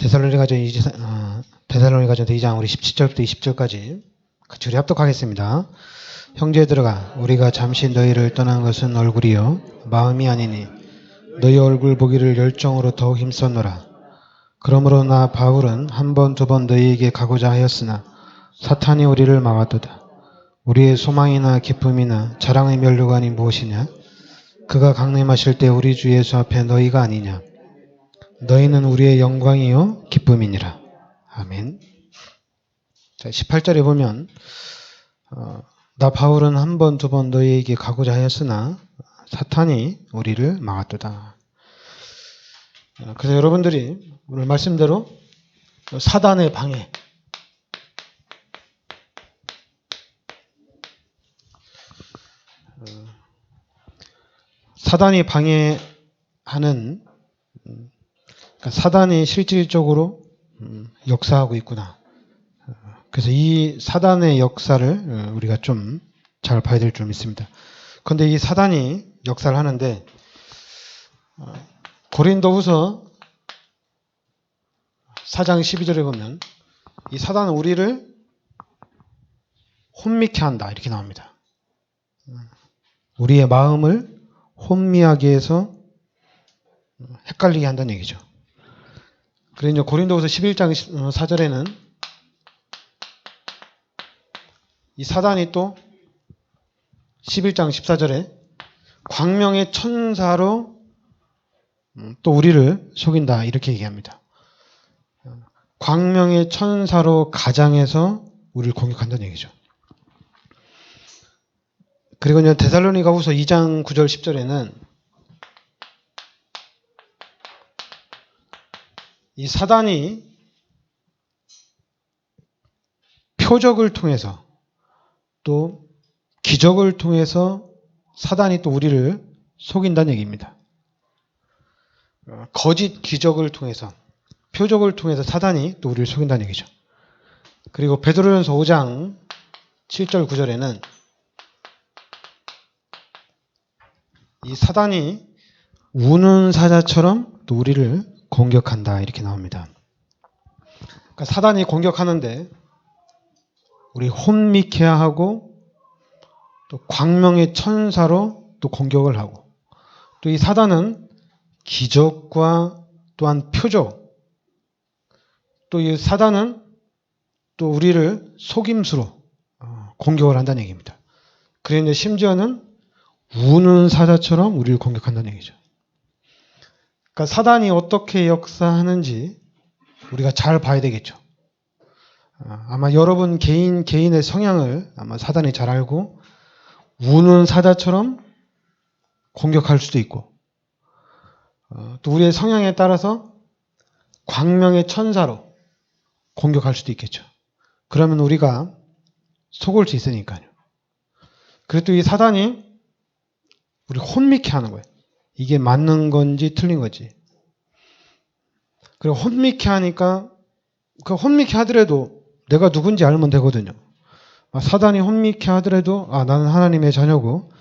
데살로니가전 2장 우리 17절부터 20절까지 같이 우리 합독하겠습니다. 형제들아, 우리가 잠시 너희를 떠난 것은 얼굴이요 마음이 아니니 너희 얼굴 보기를 열정으로 더욱 힘썼노라. 그러므로 나 바울은 한 번 두 번 너희에게 가고자 하였으나 사탄이 우리를 막았도다. 우리의 소망이나 기쁨이나 자랑의 면류관이 무엇이냐? 그가 강림하실 때 우리 주 예수 앞에 너희가 아니냐? 너희는 우리의 영광이요 기쁨이니라. 아멘. 자, 18절에 보면 나 바울은 한 번 두 번 너희에게 가고자 하였으나 사탄이 우리를 막았도다. 그래서 여러분들이 오늘 말씀대로 사단의 방해, 사단이 방해하는, 그러니까 사단이 실질적으로 역사하고 있구나. 그래서 이 사단의 역사를 우리가 좀 잘 봐야 될 줄 믿습니다. 그런데 이 사단이 역사를 하는데 고린도후서 4장 12절에 보면 이 사단은 우리를 혼미케 한다 이렇게 나옵니다. 우리의 마음을 혼미하게 해서 헷갈리게 한다는 얘기죠. 그래서 고린도후서 11장 4절에는 이 사단이 또 11장 14절에 광명의 천사로 또 우리를 속인다 이렇게 얘기합니다. 광명의 천사로 가장해서 우리를 공격한다는 얘기죠. 그리고 이제 데살로니가후서 2장 9절 10절에는 이 사단이 표적을 통해서 또 기적을 통해서 사단이 또 우리를 속인다는 얘기입니다. 거짓 기적을 통해서, 표적을 통해서 사단이 또 우리를 속인다는 얘기죠. 그리고 베드로전서 5장 7절 9절에는 이 사단이 우는 사자처럼 또 우리를 공격한다 이렇게 나옵니다. 그러니까 사단이 공격하는데 우리 혼미케 하고 또 광명의 천사로 또 공격을 하고 또 이 사단은 기적과 또한 표적 또 이 사단은 또 우리를 속임수로 공격을 한다는 얘기입니다. 그런데 심지어는 우는 사자처럼 우리를 공격한다는 얘기죠. 그러니까 사단이 어떻게 역사하는지 우리가 잘 봐야 되겠죠. 아마 여러분 개인의 성향을 아마 사단이 잘 알고 우는 사자처럼 공격할 수도 있고 또 우리의 성향에 따라서 광명의 천사로 공격할 수도 있겠죠. 그러면 우리가 속을 수 있으니까요. 그래도 이 사단이 우리 혼미케 하는 거예요. 이게 맞는 건지 틀린 건지. 그리고 혼미케 하니까 그 혼미케 하더라도 내가 누군지 알면 되거든요. 사단이 혼미케 하더라도 나는 하나님의 자녀고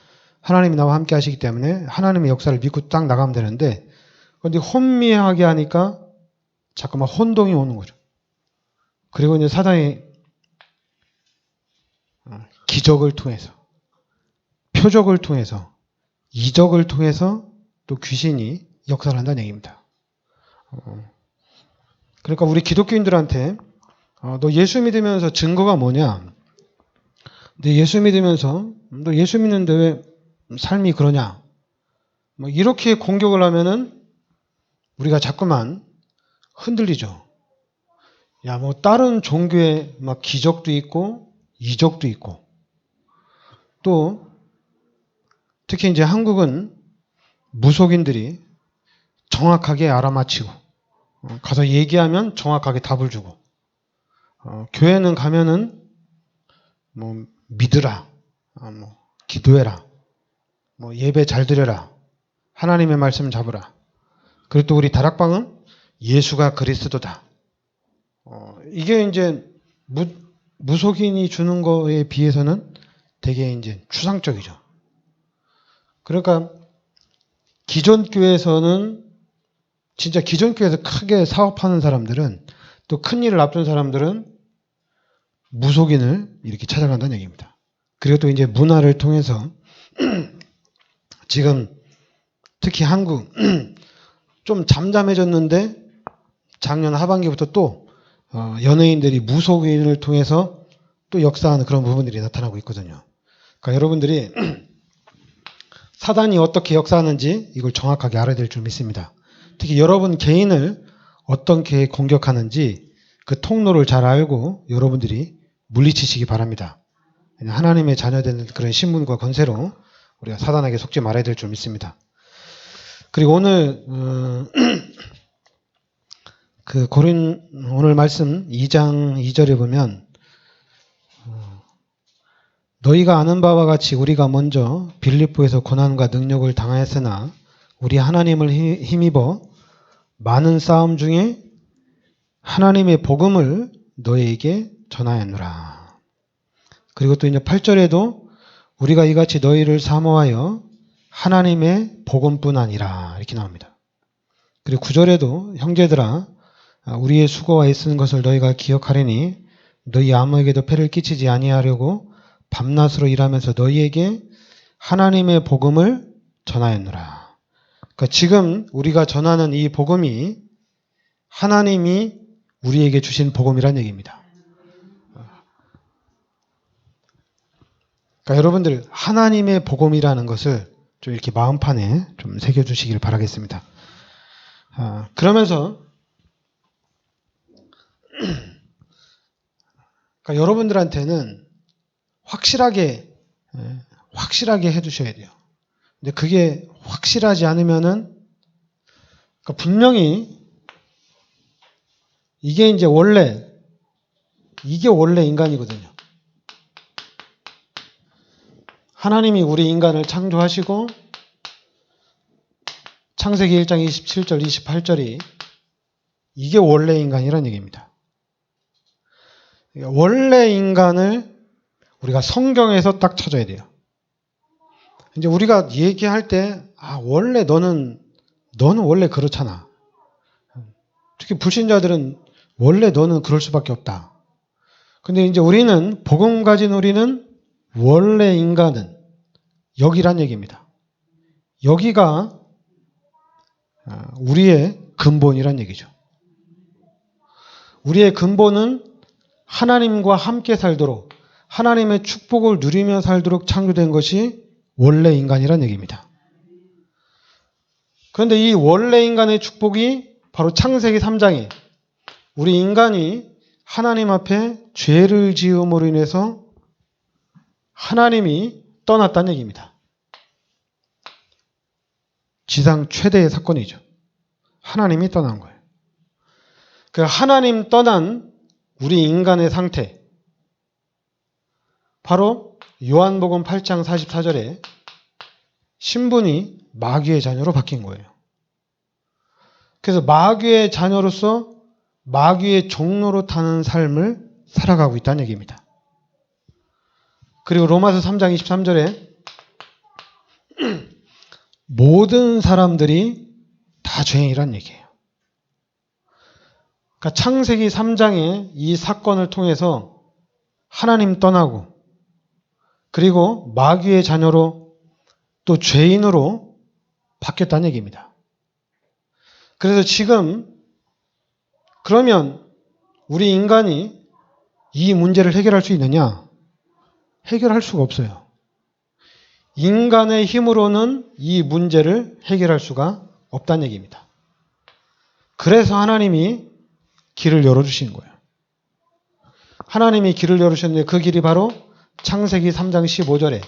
하나님이 나와 함께 하시기 때문에 하나님의 역사를 믿고 딱 나가면 되는데 그런데 혼미하게 하니까 자꾸만 혼동이 오는 거죠. 그리고 이제 사단이 기적을 통해서 표적을 통해서 이적을 통해서 또 귀신이 역사를 한다는 얘기입니다. 그러니까 우리 기독교인들한테 너 예수 믿으면서 증거가 뭐냐? 너 예수 믿으면서 너 예수 믿는데 왜 삶이 그러냐? 뭐 이렇게 공격을 하면은 우리가 자꾸만 흔들리죠. 야, 뭐 다른 종교에 막 기적도 있고 이적도 있고 또 특히 이제 한국은 무속인들이 정확하게 알아맞히고 가서 얘기하면 정확하게 답을 주고 교회는 가면은 뭐 믿으라, 뭐 기도해라, 뭐 예배 잘 드려라, 하나님의 말씀 잡으라. 그리고 또 우리 다락방은 예수가 그리스도다. 이게 이제 무속인이 주는 거에 비해서는 되게 이제 추상적이죠. 그러니까 기존 교회에서는 진짜 기존교회에서 크게 사업하는 사람들은, 또 큰 일을 앞둔 사람들은 무속인을 이렇게 찾아간다는 얘기입니다. 그리고 또 이제 문화를 통해서 지금 특히 한국 좀 잠잠해졌는데 작년 하반기부터 또 연예인들이 무속인을 통해서 또 역사하는 그런 부분들이 나타나고 있거든요. 그러니까 여러분들이 사단이 어떻게 역사하는지 이걸 정확하게 알아야 될 줄 믿습니다. 특히 여러분 개인을 어떻게 공격하는지 그 통로를 잘 알고 여러분들이 물리치시기 바랍니다. 하나님의 자녀되는 그런 신분과 권세로 우리가 사단에게 속지 말아야 될 줄 믿습니다. 그리고 오늘 오늘 말씀 2장 2절에 보면 너희가 아는 바와 같이 우리가 먼저 빌립보에서 고난과 능력을 당하였으나 우리 하나님을 힘입어 많은 싸움 중에 하나님의 복음을 너희에게 전하였노라. 그리고 또 이제 8절에도 우리가 이같이 너희를 사모하여 하나님의 복음뿐 아니라 이렇게 나옵니다. 그리고 9절에도 형제들아 우리의 수고와 애쓰는 것을 너희가 기억하리니 너희 아무에게도 폐를 끼치지 아니하려고 밤낮으로 일하면서 너희에게 하나님의 복음을 전하였노라. 그러니까 지금 우리가 전하는 이 복음이 하나님이 우리에게 주신 복음이란 얘기입니다. 그러니까 여러분들 하나님의 복음이라는 것을 좀 이렇게 마음판에 좀 새겨주시길 바라겠습니다. 그러면서 그러니까 여러분들한테는 확실하게 해두셔야 돼요. 근데 그게 확실하지 않으면은 그러니까 분명히 이게 원래 인간이거든요. 하나님이 우리 인간을 창조하시고 창세기 1장 27절 28절이 이게 원래 인간이라는 얘기입니다. 원래 인간을 우리가 성경에서 딱 찾아야 돼요. 이제 우리가 얘기할 때 원래 너는 원래 그렇잖아. 특히 불신자들은 원래 너는 그럴 수밖에 없다. 근데 이제 복음 가진 우리는 원래 인간은 여기란 얘기입니다. 여기가 우리의 근본이란 얘기죠. 우리의 근본은 하나님과 함께 살도록 하나님의 축복을 누리며 살도록 창조된 것이 원래 인간이란 얘기입니다. 그런데 이 원래 인간의 축복이 바로 창세기 3장에 우리 인간이 하나님 앞에 죄를 지음으로 인해서 하나님이 떠났다는 얘기입니다. 지상 최대의 사건이죠. 하나님이 떠난 거예요. 그 하나님 떠난 우리 인간의 상태, 바로 요한복음 8장 44절에 신분이 마귀의 자녀로 바뀐 거예요. 그래서 마귀의 자녀로서 마귀의 종로로 타는 삶을 살아가고 있다는 얘기입니다. 그리고 로마서 3장 23절에 모든 사람들이 다 죄인이란 얘기예요. 그러니까 창세기 3장의 이 사건을 통해서 하나님 떠나고 그리고 마귀의 자녀로 또 죄인으로 바뀌었다는 얘기입니다. 그래서 지금 그러면 우리 인간이 이 문제를 해결할 수 있느냐? 해결할 수가 없어요. 인간의 힘으로는 이 문제를 해결할 수가 없다는 얘기입니다. 그래서 하나님이 길을 열어주신 거예요. 하나님이 길을 열어주셨는데 그 길이 바로 창세기 3장 15절에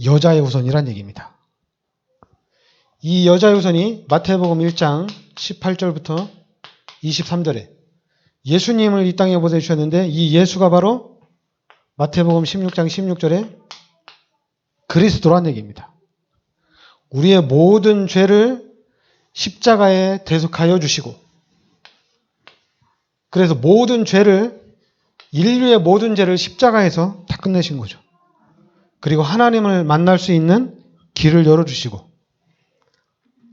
여자의 후손이란 얘기입니다. 이 여자의 후손이 마태복음 1장 18절부터 23절에 예수님을 이 땅에 보내주셨는데 이 예수가 바로 마태복음 16장 16절에 그리스도란 얘기입니다. 우리의 모든 죄를 십자가에 대속하여 주시고 그래서 인류의 모든 죄를 십자가에서 다 끝내신 거죠. 그리고 하나님을 만날 수 있는 길을 열어주시고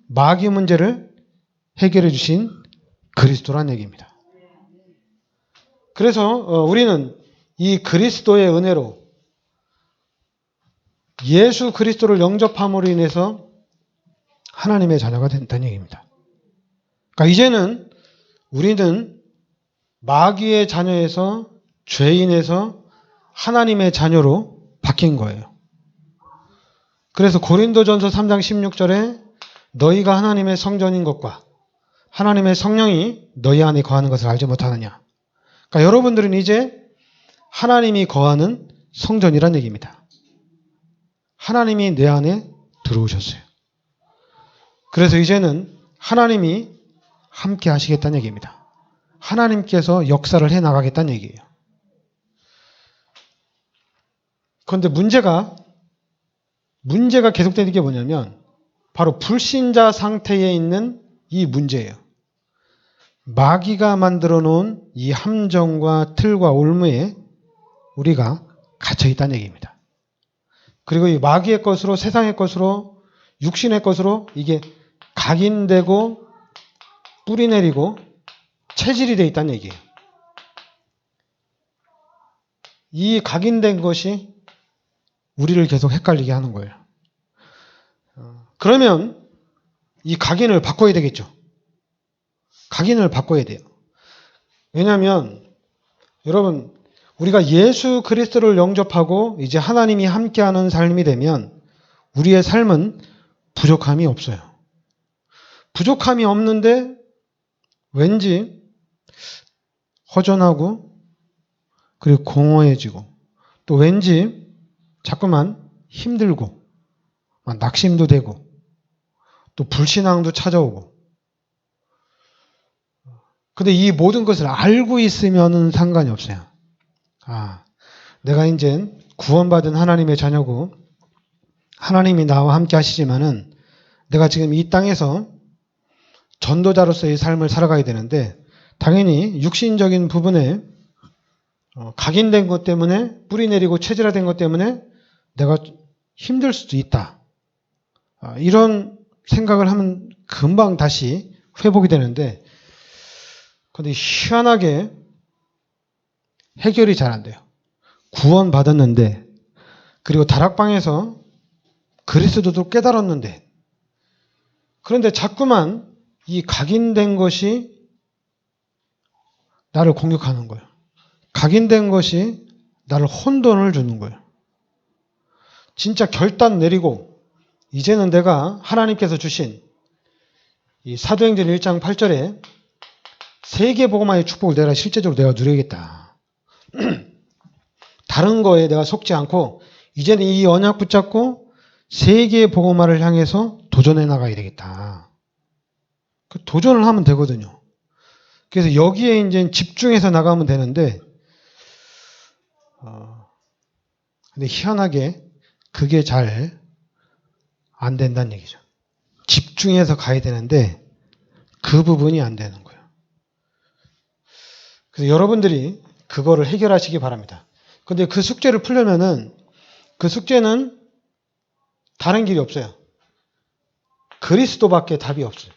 마귀 문제를 해결해 주신 그리스도란 얘기입니다. 그래서 우리는 이 그리스도의 은혜로 예수 그리스도를 영접함으로 인해서 하나님의 자녀가 된다는 얘기입니다. 그러니까 이제는 우리는 마귀의 자녀에서 죄인에서 하나님의 자녀로 바뀐 거예요. 그래서 고린도전서 3장 16절에 너희가 하나님의 성전인 것과 하나님의 성령이 너희 안에 거하는 것을 알지 못하느냐. 그러니까 여러분들은 이제 하나님이 거하는 성전이란 얘기입니다. 하나님이 내 안에 들어오셨어요. 그래서 이제는 하나님이 함께 하시겠다는 얘기입니다. 하나님께서 역사를 해나가겠다는 얘기예요. 그런데 문제가 계속되는 게 뭐냐면 바로 불신자 상태에 있는 이 문제예요. 마귀가 만들어 놓은 이 함정과 틀과 올무에 우리가 갇혀 있다는 얘기입니다. 그리고 이 마귀의 것으로, 세상의 것으로, 육신의 것으로 이게 각인되고 뿌리내리고 체질이 되어 있다는 얘기예요. 이 각인된 것이 우리를 계속 헷갈리게 하는 거예요. 그러면 이 각인을 바꿔야 되겠죠. 각인을 바꿔야 돼요. 왜냐하면 여러분 우리가 예수 그리스도를 영접하고 이제 하나님이 함께하는 삶이 되면 우리의 삶은 부족함이 없어요. 부족함이 없는데 왠지 허전하고 그리고 공허해지고 또 왠지 자꾸만 힘들고 낙심도 되고 또 불신앙도 찾아오고 근데 이 모든 것을 알고 있으면은 상관이 없어요. 내가 이제 구원받은 하나님의 자녀고 하나님이 나와 함께 하시지만은 내가 지금 이 땅에서 전도자로서의 삶을 살아가야 되는데 당연히 육신적인 부분에 각인된 것 때문에 뿌리내리고 체질화된 것 때문에 내가 힘들 수도 있다. 이런 생각을 하면 금방 다시 회복이 되는데 근데 희한하게 해결이 잘 안 돼요. 구원받았는데 그리고 다락방에서 그리스도도 깨달았는데 그런데 자꾸만 이 각인된 것이 나를 공격하는 거예요. 각인된 것이 나를 혼돈을 주는 거예요. 진짜 결단 내리고 이제는 내가 하나님께서 주신 이 사도행전 1장 8절에 세계복음화의 축복을 내가 실제적으로 내가 누려야겠다. 다른 거에 내가 속지 않고 이제는 이 언약 붙잡고 세계복음화를 향해서 도전해 나가야 되겠다. 그 도전을 하면 되거든요. 그래서 여기에 이제 집중해서 나가면 되는데 근데 희한하게 그게 잘 안 된다는 얘기죠. 집중해서 가야 되는데 그 부분이 안 되는 거예요. 그래서 여러분들이 그거를 해결하시기 바랍니다. 근데 그 숙제를 풀려면은 그 숙제는 다른 길이 없어요. 그리스도밖에 답이 없어요.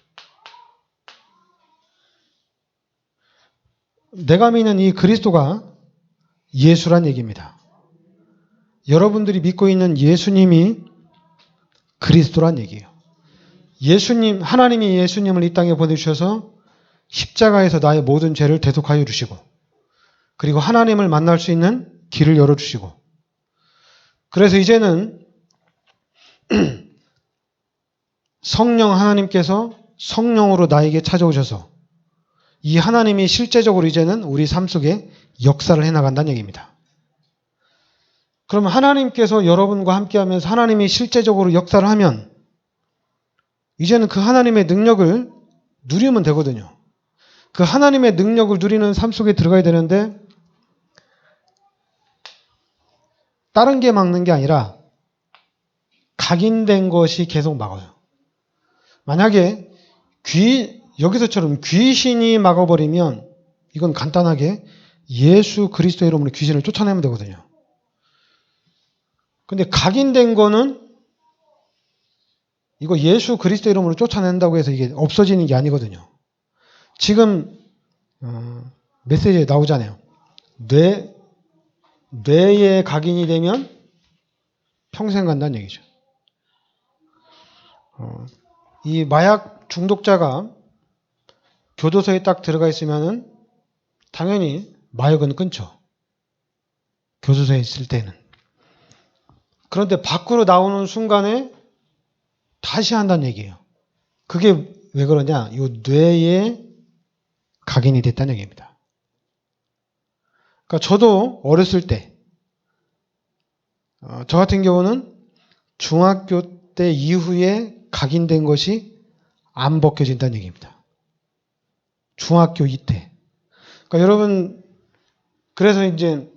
내가 믿는 이 그리스도가 예수란 얘기입니다. 여러분들이 믿고 있는 예수님이 그리스도란 얘기예요. 예수님, 하나님이 예수님을 이 땅에 보내주셔서 십자가에서 나의 모든 죄를 대속하여 주시고 그리고 하나님을 만날 수 있는 길을 열어주시고 그래서 이제는 성령 하나님께서 성령으로 나에게 찾아오셔서 이 하나님이 실제적으로 이제는 우리 삶 속에 역사를 해나간다는 얘기입니다. 그러면 하나님께서 여러분과 함께하면서 하나님이 실제적으로 역사를 하면 이제는 그 하나님의 능력을 누리면 되거든요. 그 하나님의 능력을 누리는 삶 속에 들어가야 되는데 다른 게 막는 게 아니라 각인된 것이 계속 막아요. 만약에 여기서처럼 귀신이 막아버리면 이건 간단하게 예수 그리스도의 이름으로 귀신을 쫓아내면 되거든요. 근데 각인된 거는 이거 예수 그리스도 이름으로 쫓아낸다고 해서 이게 없어지는 게 아니거든요. 지금 메시지에 나오잖아요. 뇌에 각인이 되면 평생 간다는 얘기죠. 이 마약 중독자가 교도소에 딱 들어가 있으면은 당연히 마약은 끊죠. 교도소에 있을 때는. 그런데 밖으로 나오는 순간에 다시 한다는 얘기예요. 그게 왜 그러냐? 이 뇌에 각인이 됐다는 얘기입니다. 그러니까 저도 어렸을 때, 저 같은 경우는 중학교 때 이후에 각인된 것이 안 벗겨진다는 얘기입니다. 중학교 이때. 그러니까 여러분, 그래서 이제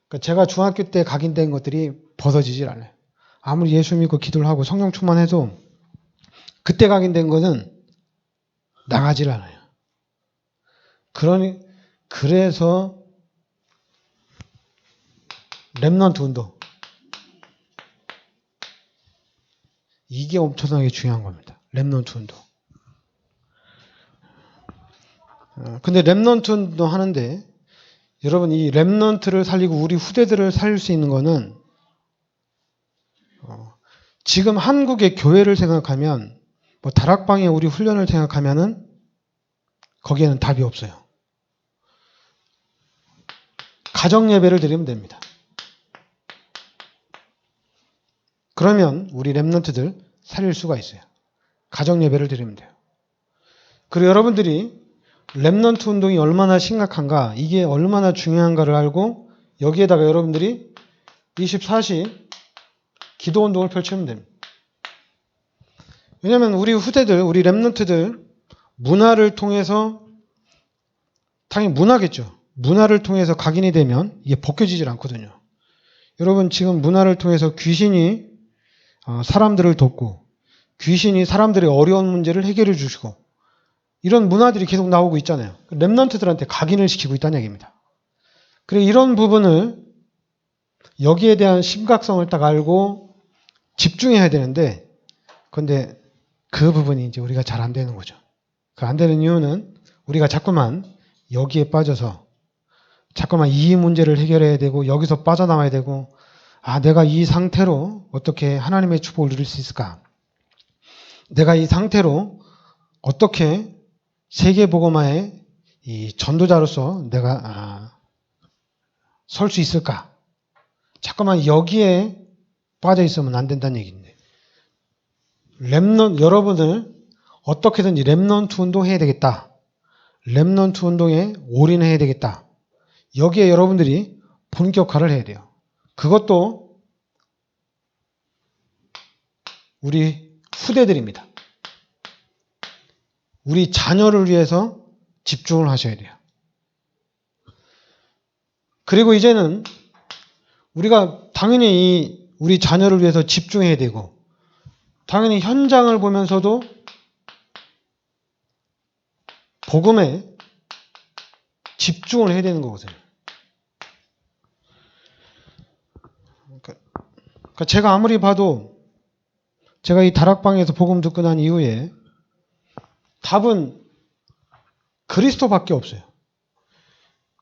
그러니까 제가 중학교 때 각인된 것들이 벗어지질 않아요. 아무리 예수 믿고 기도를 하고 성령 충만해도 그때 각인된 것은 나가질 않아요. 그래서 렘넌트 운동. 이게 엄청나게 중요한 겁니다. 렘넌트 운동. 근데 렘넌트 운동 하는데 여러분 이 렘넌트를 살리고 우리 후대들을 살릴 수 있는 거는 지금 한국의 교회를 생각하면 뭐 다락방에 우리 훈련을 생각하면은 거기에는 답이 없어요. 가정 예배를 드리면 됩니다. 그러면 우리 렘넌트들 살릴 수가 있어요. 가정 예배를 드리면 돼요. 그리고 여러분들이 렘넌트 운동이 얼마나 심각한가, 이게 얼마나 중요한가를 알고 여기에다가 여러분들이 24시 기도 운동을 펼치면 됩니다. 왜냐하면 우리 후대들, 우리 렘넌트들 문화를 통해서 당연히 문화겠죠. 문화를 통해서 각인이 되면 이게 벗겨지질 않거든요. 여러분 지금 문화를 통해서 귀신이 사람들을 돕고 귀신이 사람들의 어려운 문제를 해결해 주시고 이런 문화들이 계속 나오고 있잖아요. 렘넌트들한테 각인을 시키고 있다는 얘기입니다. 그리고 이런 부분을 여기에 대한 심각성을 딱 알고 집중해야 되는데 그런데 그 부분이 이제 우리가 잘 안 되는 거죠. 그 안 되는 이유는 우리가 자꾸만 여기에 빠져서 자꾸만 이 문제를 해결해야 되고 여기서 빠져나와야 되고 내가 이 상태로 어떻게 하나님의 축복을 누릴 수 있을까? 내가 이 상태로 어떻게 세계복음화의 이 전도자로서 내가 설 수 있을까? 자꾸만 여기에 빠져 있으면 안 된다는 얘기인데 여러분을 어떻게든지 렘넌트 운동해야 되겠다. 렘넌트 운동에 올인해야 되겠다. 여기에 여러분들이 본격화를 해야 돼요. 그것도 우리 후대들입니다. 우리 자녀를 위해서 집중을 하셔야 돼요. 그리고 이제는 우리가 당연히 우리 자녀를 위해서 집중해야 되고 당연히 현장을 보면서도 복음에 집중을 해야 되는 거거든요. 그러니까 제가 아무리 봐도 제가 이 다락방에서 복음 듣고 난 이후에 답은 그리스도밖에 없어요.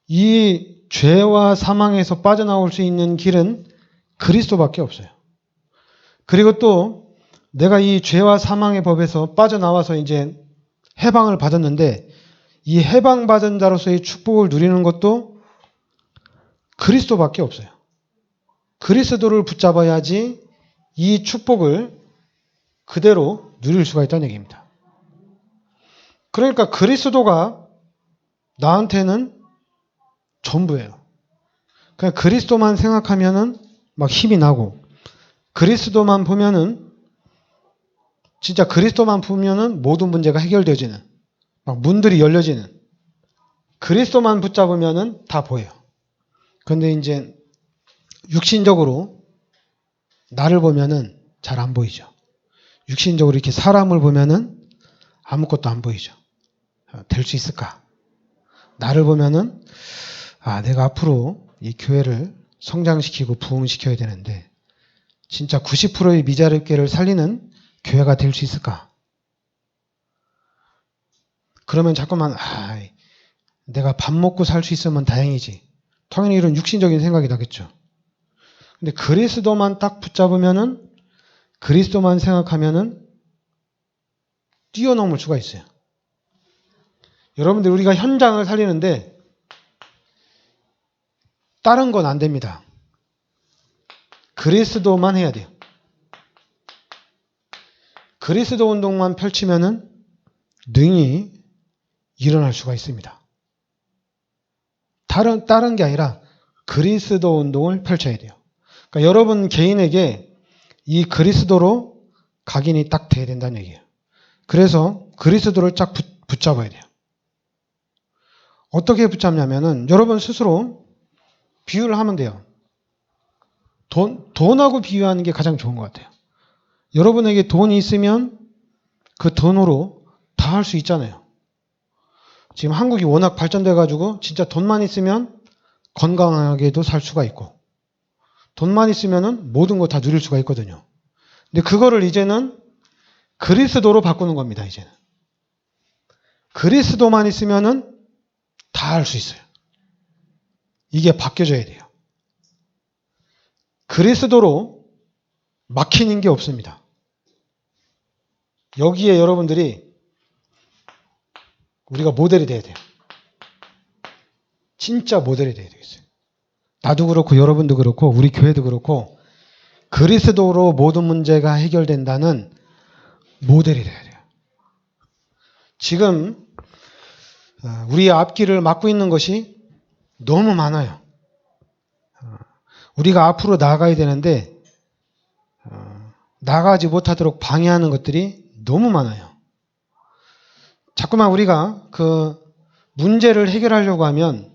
이 죄와 사망에서 빠져나올 수 있는 길은 그리스도밖에 없어요. 그리고 또 내가 이 죄와 사망의 법에서 빠져나와서 이제 해방을 받았는데 이 해방받은 자로서의 축복을 누리는 것도 그리스도밖에 없어요. 그리스도를 붙잡아야지 이 축복을 그대로 누릴 수가 있다는 얘기입니다. 그러니까 그리스도가 나한테는 전부예요. 그냥 그리스도만 생각하면은 막 힘이 나고 그리스도만 보면은 진짜 그리스도만 보면은 모든 문제가 해결되어지는 막 문들이 열려지는 그리스도만 붙잡으면은 다 보여요. 그런데 이제 육신적으로 나를 보면은 잘 안 보이죠. 육신적으로 이렇게 사람을 보면은 아무것도 안 보이죠. 될 수 있을까? 나를 보면은 내가 앞으로 이 교회를 성장시키고 부흥시켜야 되는데 진짜 90%의 미자립계를 살리는 교회가 될 수 있을까? 그러면 자꾸만 내가 밥 먹고 살 수 있으면 다행이지. 당연히 이런 육신적인 생각이 나겠죠. 근데 그리스도만 딱 붙잡으면은, 그리스도만 생각하면은 뛰어넘을 수가 있어요. 여러분들, 우리가 현장을 살리는데 다른 건 안 됩니다. 그리스도만 해야 돼요. 그리스도 운동만 펼치면은 능히 일어날 수가 있습니다. 다른 게 아니라 그리스도 운동을 펼쳐야 돼요. 그러니까 여러분 개인에게 이 그리스도로 각인이 딱 돼야 된다는 얘기예요. 그래서 그리스도를 쫙 붙잡아야 돼요. 어떻게 붙잡냐면은 여러분 스스로 비유를 하면 돼요. 돈하고 비유하는 게 가장 좋은 것 같아요. 여러분에게 돈이 있으면 그 돈으로 다 할 수 있잖아요. 지금 한국이 워낙 발전돼가지고 진짜 돈만 있으면 건강하게도 살 수가 있고, 돈만 있으면은 모든 거 다 누릴 수가 있거든요. 근데 그거를 이제는 그리스도로 바꾸는 겁니다. 이제는 그리스도만 있으면은 다 할 수 있어요. 이게 바뀌어져야 돼요. 그리스도로 막히는 게 없습니다. 여기에 여러분들이 우리가 모델이 돼야 돼요. 진짜 모델이 돼야 되겠어요. 나도 그렇고 여러분도 그렇고 우리 교회도 그렇고 그리스도로 모든 문제가 해결된다는 모델이 돼야 돼요. 지금 우리의 앞길을 막고 있는 것이 너무 많아요. 우리가 앞으로 나아가야 되는데 나가지 못하도록 방해하는 것들이 너무 많아요. 자꾸만 우리가 그 문제를 해결하려고 하면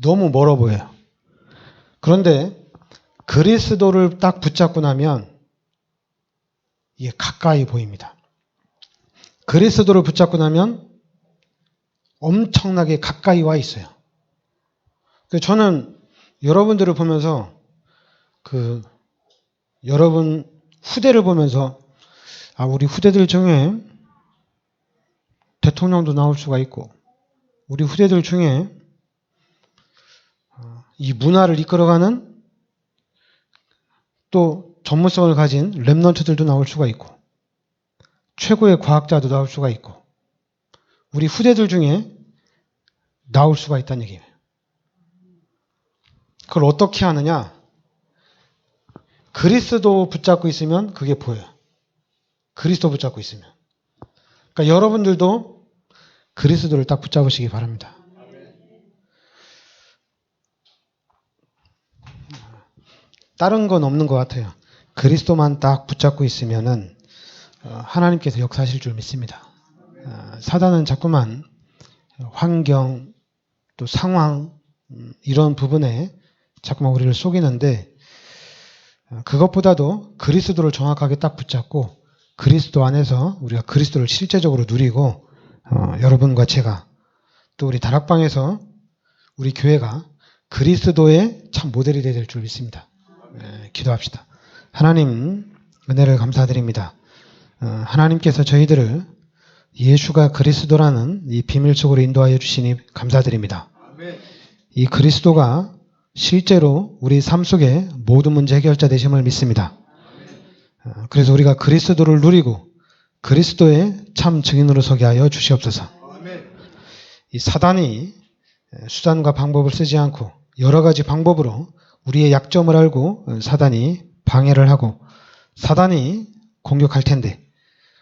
너무 멀어 보여요. 그런데 그리스도를 딱 붙잡고 나면 이게 가까이 보입니다. 그리스도를 붙잡고 나면 엄청나게 가까이 와 있어요. 저는 여러분들을 보면서 여러분 후대를 보면서 우리 후대들 중에 대통령도 나올 수가 있고 우리 후대들 중에 이 문화를 이끌어가는 또 전문성을 가진 랩런트들도 나올 수가 있고 최고의 과학자도 나올 수가 있고 우리 후대들 중에 나올 수가 있다는 얘기예요. 그걸 어떻게 하느냐? 그리스도 붙잡고 있으면 그게 보여요. 그리스도 붙잡고 있으면. 그러니까 여러분들도 그리스도를 딱 붙잡으시기 바랍니다. 다른 건 없는 것 같아요. 그리스도만 딱 붙잡고 있으면은 하나님께서 역사하실 줄 믿습니다. 사단은 자꾸만 환경 또 상황 이런 부분에 자꾸만 우리를 속이는데 그것보다도 그리스도를 정확하게 딱 붙잡고 그리스도 안에서 우리가 그리스도를 실제적으로 누리고 여러분과 제가 또 우리 다락방에서 우리 교회가 그리스도의 참 모델이 되어야 될 줄 믿습니다. 기도합시다. 하나님 은혜를 감사드립니다. 하나님께서 저희들을 예수가 그리스도라는 이 비밀 속으로 인도하여 주시니 감사드립니다. 이 그리스도가 실제로 우리 삶 속에 모든 문제 해결자 되심을 믿습니다. 그래서 우리가 그리스도를 누리고 그리스도의 참 증인으로 서게 하여 주시옵소서. 이 사단이 수단과 방법을 쓰지 않고 여러 가지 방법으로 우리의 약점을 알고 사단이 방해를 하고 사단이 공격할 텐데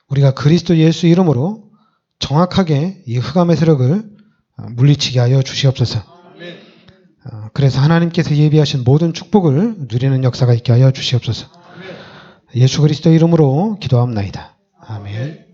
우리가 그리스도 예수 이름으로 정확하게 이 흑암의 세력을 물리치게 하여 주시옵소서. 그래서 하나님께서 예비하신 모든 축복을 누리는 역사가 있게 하여 주시옵소서. 예수 그리스도 이름으로 기도합나이다.